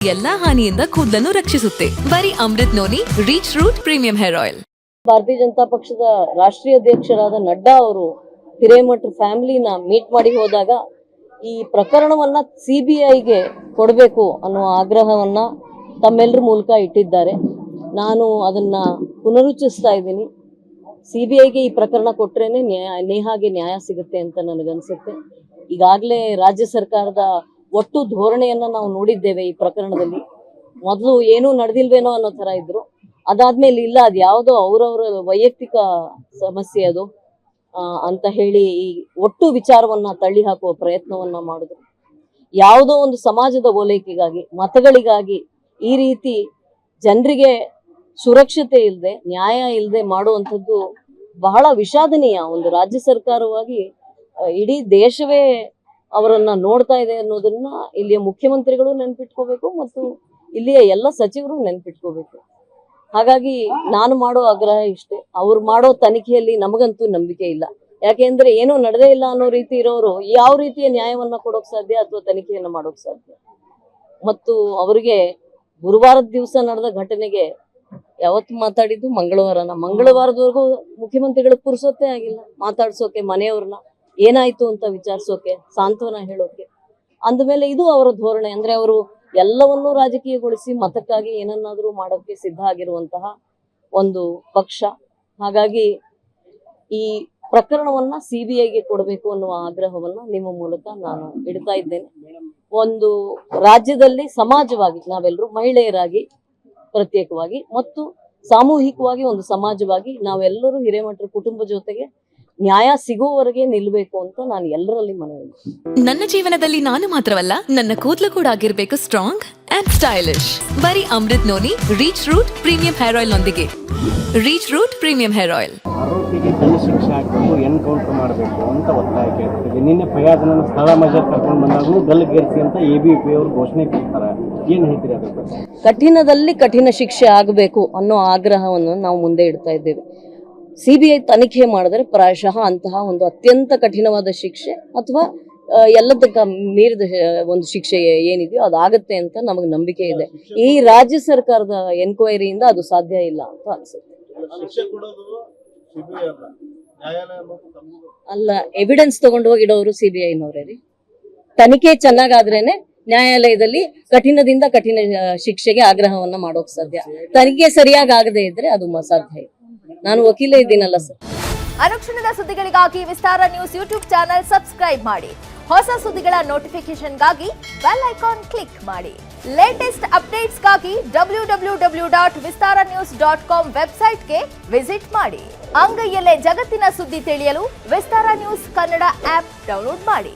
ಎಲ್ಲಾ ಹಾನಿಯಿಂದ ಕೂದಲನ್ನು ರಕ್ಷಿಸುತ್ತೆ. ಬರೀ Amrit noni reach root premium hair oil. ಭಾರತೀಯ ಜನತಾ ಪಕ್ಷದ ರಾಷ್ಟ್ರೀಯ ಅಧ್ಯಕ್ಷರಾದ ನಡ್ಡಾ ಅವರು ಹಿರೇಮಠ ಫ್ಯಾಮಿಲಿನ ಮೀಟ್ ಮಾಡಿ ಹೋದಾಗ ಈ ಪ್ರಕರಣವನ್ನ ಸಿಬಿಐಗೆ ಕೊಡಬೇಕು ಅನ್ನೋ ಆಗ್ರಹವನ್ನ ತಮ್ಮೆಲ್ಲರ ಮೂಲಕ ಇಟ್ಟಿದ್ದಾರೆ. ನಾನು ಅದನ್ನ ಪುನರುಚ್ಚರಿಸ್ತಾ ಇದ್ದೀನಿ. ಸಿಬಿಐಗೆ ಈ ಪ್ರಕರಣ ಕೊಟ್ರೇನೆ ನೇಹಾಗೆ ನ್ಯಾಯ ಸಿಗುತ್ತೆ ಅಂತ ನನಗನ್ಸುತ್ತೆ. ಈಗಾಗಲೇ ರಾಜ್ಯ ಸರ್ಕಾರದ ಒಟ್ಟು ಧೋರಣೆಯನ್ನ ನಾವು ನೋಡಿದ್ದೇವೆ. ಈ ಪ್ರಕರಣದಲ್ಲಿ ಮೊದಲು ಏನೂ ನಡೆದಿಲ್ವೇನೋ ಅನ್ನೋ ತರ ಇದ್ರು. ಅದಾದ್ಮೇಲೆ ಇಲ್ಲ, ಅದು ಯಾವುದೋ ಅವರವರ ವೈಯಕ್ತಿಕ ಸಮಸ್ಯೆ ಅದು ಅಂತ ಹೇಳಿ ಈ ಒಟ್ಟು ವಿಚಾರವನ್ನ ತಳ್ಳಿ ಹಾಕುವ ಪ್ರಯತ್ನವನ್ನ ಮಾಡಿದ್ರು. ಯಾವುದೋ ಒಂದು ಸಮಾಜದ ಓಲೈಕೆಗಾಗಿ, ಮತಗಳಿಗಾಗಿ ಈ ರೀತಿ ಜನರಿಗೆ ಸುರಕ್ಷತೆ ಇಲ್ಲದೆ, ನ್ಯಾಯ ಇಲ್ಲದೆ ಮಾಡುವಂಥದ್ದು ಬಹಳ ವಿಷಾದನೀಯ. ಒಂದು ರಾಜ್ಯ ಸರ್ಕಾರವಾಗಿ ಇಡೀ ದೇಶವೇ ಅವರನ್ನ ನೋಡ್ತಾ ಇದೆ ಅನ್ನೋದನ್ನ ಇಲ್ಲಿಯ ಮುಖ್ಯಮಂತ್ರಿಗಳು ನೆನ್ಪಿಟ್ಕೋಬೇಕು ಮತ್ತು ಇಲ್ಲಿಯ ಎಲ್ಲ ಸಚಿವರು ನೆನ್ಪಿಟ್ಕೋಬೇಕು. ಹಾಗಾಗಿ ನಾನು ಮಾಡೋ ಆಗ್ರಹ ಇಷ್ಟೇ, ಅವ್ರು ಮಾಡೋ ತನಿಖೆಯಲ್ಲಿ ನಮಗಂತೂ ನಂಬಿಕೆ ಇಲ್ಲ. ಯಾಕೆಂದ್ರೆ ಏನೂ ನಡೆದೇ ಇಲ್ಲ ಅನ್ನೋ ರೀತಿ ಇರೋರು ಯಾವ ರೀತಿಯ ನ್ಯಾಯವನ್ನ ಕೊಡೋಕ್ ಸಾಧ್ಯ ಅಥವಾ ತನಿಖೆಯನ್ನ ಮಾಡೋಕ್ ಸಾಧ್ಯ? ಮತ್ತು ಅವರಿಗೆ ಗುರುವಾರದ ದಿವಸ ನಡೆದ ಘಟನೆಗೆ ಯಾವತ್ತು ಮಾತಾಡಿದ್ದು ಮಂಗಳವಾರದವರೆಗೂ ಮುಖ್ಯಮಂತ್ರಿಗಳು ಪುರ್ಸೊತ್ತೇ ಆಗಿಲ್ಲ ಮಾತಾಡ್ಸೋಕೆ, ಮನೆಯವ್ರನ್ನ ಏನಾಯ್ತು ಅಂತ ವಿಚಾರಿಸೋಕೆ, ಸಾಂತ್ವನ ಹೇಳೋಕೆ. ಅಂದಮೇಲೆ ಇದು ಅವರ ಧೋರಣೆ. ಅಂದ್ರೆ ಅವರು ಎಲ್ಲವನ್ನೂ ರಾಜಕೀಯಗೊಳಿಸಿ ಮತಕ್ಕಾಗಿ ಏನನ್ನಾದ್ರೂ ಮಾಡೋಕೆ ಸಿದ್ಧ ಆಗಿರುವಂತಹ ಒಂದು ಪಕ್ಷ. ಹಾಗಾಗಿ ಈ ಪ್ರಕರಣವನ್ನ ಸಿಬಿಐಗೆ ಕೊಡಬೇಕು ಅನ್ನುವ ಆಗ್ರಹವನ್ನ ನಿಮ್ಮ ಮೂಲಕ ನಾನು ಇಡ್ತಾ ಇದ್ದೇನೆ. ಒಂದು ರಾಜ್ಯದಲ್ಲಿ ಸಮಾಜವಾಗಿ ನಾವೆಲ್ಲರೂ ಮಹಿಳೆಯರಾಗಿ ಪ್ರತ್ಯೇಕವಾಗಿ ಮತ್ತು ಸಾಮೂಹಿಕವಾಗಿ ಒಂದು ಸಮಾಜವಾಗಿ ನಾವೆಲ್ಲರೂ ಹಿರೇಮಠರ ಕುಟುಂಬ ಜೊತೆಗೆ ನ್ಯಾಯ ಸಿಗುವವರೆಗೆ ನಿಲ್ಲಬೇಕು ಅಂತ ನಾನು ಎಲ್ಲರಲ್ಲಿ ಮನವಿ. ನನ್ನ ಜೀವನದಲ್ಲಿ ನಾನು ಮಾತ್ರವಲ್ಲ, ನನ್ನ ಕೂದಲು ಕೂಡ ಆಗಿರ್ಬೇಕು ಸ್ಟ್ರಾಂಗ್ ಅಂಡ್ ಸ್ಟೈಲಿಶ್. ಬರೀ Amrit noni reach root premium hair oil ನೊಂದಿಗೆ. Reach root premium hair oil. ಆರೋಪಿಗೆ ಗಲ್ಲು ಶಿಕ್ಷೆ ಹಾಕಬೇಕು, ಎನ್ಕೌಂಟರ್ ಮಾಡಬೇಕು ಅಂತ ಒತ್ತಾಯ ಕೇಳ್ತೀವಿ. ನಿನ್ನೆ ಫಯಾಜ್ನ ಸ್ಥಳ ಮಜಾ ಕರ್ಕೊಂಡು ಬಂದಾಗೂ ಗಲ್ಲಿಗೇರಿಸಿ ಅಂತ ಎಬಿಪಿ ಅವರು ಘೋಷಣೆ ಕೊಡ್ತಾರೆ. ಏನ್ ಹೇಳ್ತೀರಿ ಅದ್ರ ಬಗ್ಗೆ? ಕಠಿಣದಲ್ಲಿ ಕಠಿಣ ಶಿಕ್ಷೆ ಆಗಬೇಕು ಅನ್ನೋ ಆಗ್ರಹವನ್ನು ನಾವು ಮುಂದೆ ಇಡ್ತಾ ಇದ್ದೇವೆ. ಸಿಬಿಐ ತನಿಖೆ ಮಾಡಿದ್ರೆ ಪ್ರಾಯಶಃ ಅಂತಹ ಒಂದು ಅತ್ಯಂತ ಕಠಿಣವಾದ ಶಿಕ್ಷೆ ಅಥವಾ ಎಲ್ಲದಕ್ಕ ಮೀರಿದ ಒಂದು ಶಿಕ್ಷೆ ಏನಿದೆಯೋ ಅದಾಗತ್ತೆ ಅಂತ ನಮಗೆ ನಂಬಿಕೆ ಇದೆ. ಈ ರಾಜ್ಯ ಸರ್ಕಾರದ ಎನ್ಕ್ವೈರಿಯಿಂದ ಅದು ಸಾಧ್ಯ ಇಲ್ಲ ಅಂತ ಅನ್ಸುತ್ತೆ. ಅಲ್ಲ, ಎವಿಡೆನ್ಸ್ ತಗೊಂಡು ಹೋಗಿಡೋರು ಸಿಬಿಐನವರೇ ರೀ. ತನಿಖೆ ಚೆನ್ನಾಗಾದ್ರೇನೆ ನ್ಯಾಯಾಲಯದಲ್ಲಿ ಕಠಿಣದಿಂದ ಕಠಿಣ ಶಿಕ್ಷೆಗೆ ಆಗ್ರಹವನ್ನ ಮಾಡೋಕ್ ಸಾಧ್ಯ. ತನಿಖೆ ಸರಿಯಾಗಿ ಆಗದೆ ಇದ್ರೆ ಅದು ಸಾಧ್ಯ ಇಲ್ಲ. ನಾನು ವಕೀಲ ಇದ್ದೀನಲ್ಲ ಸರ್. ಅನುಕ್ಷಣದ ಸುದ್ದಿಗಳಿಗಾಗಿ ವಿಸ್ತಾರ ನ್ಯೂಸ್ ಯೂಟ್ಯೂಬ್ ಚಾನೆಲ್ ಸಬ್ಸ್ಕ್ರೈಬ್ ಮಾಡಿ. ಹೊಸ ಸುದ್ದಿಗಳ ನೋಟಿಫಿಕೇಶನ್ಗಾಗಿ ಬೆಲ್ ಐಕಾನ್ ಕ್ಲಿಕ್ ಮಾಡಿ. ಲೇಟೆಸ್ಟ್ ಅಪ್ಡೇಟ್ಸ್ಗಾಗಿ www.vistaranews.com ವೆಬ್ಸೈಟ್ಗೆ ವಿಸಿಟ್ ಮಾಡಿ. ಅಂಗೈಯಲ್ಲೇ ಜಗತ್ತಿನ ಸುದ್ದಿ ತಿಳಿಯಲು ವಿಸ್ತಾರ ನ್ಯೂಸ್ ಕನ್ನಡ ಆಪ್ ಡೌನ್ಲೋಡ್ ಮಾಡಿ.